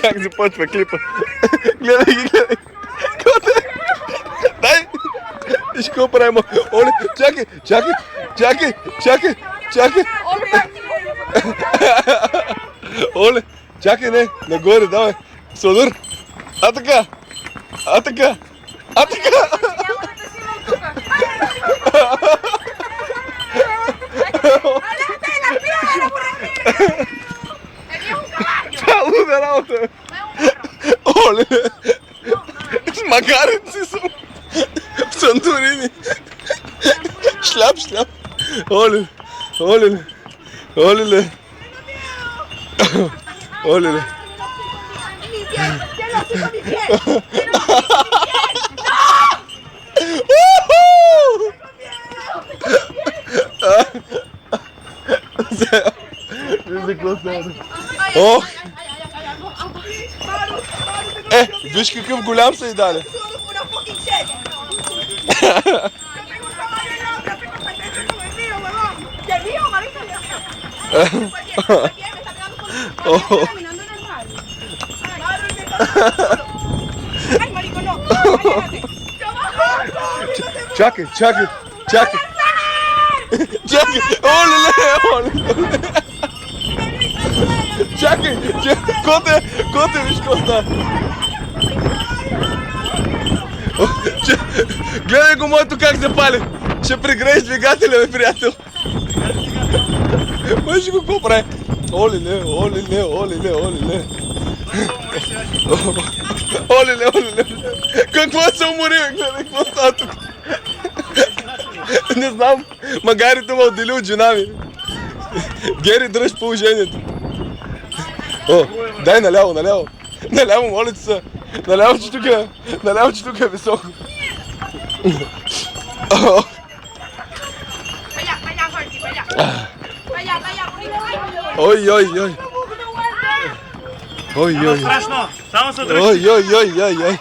Как започва клипа? Гледай ги, гледай. Дай! Виж какво правим. Оле, чакай, чакай, чакай, чакай, чакай. Оле, чакай, не, нагоре, давай. Содър. А така. А така. А така. Цяло работа. Оле. Магарици съм. В Санторини. Шляп, шляп. Оле. Оле. Оле. Оле. Ох! Виж какъв голям са и дали. Чакай, чакай, чакай. Чакай, оле, оле. Чакай, коте, виж какво става. Гледай го моето как се пали. Ще пригрееш двигателя, бе, приятел. Виж го какво прави. Оле, оле, оле, оле. Оле, оле. Какво се умори, бе, гледай какво става тук. Не знам, магарито ме отдели от жена ми. Гери, дръж положението. О, дай наляво, наляво. Наляво, моля ти се. Наляво, че тук е високо. Ой, ой, ой. Ой, ой. Страшно, само се дръжте. Ой, ой, ой, ой, ой.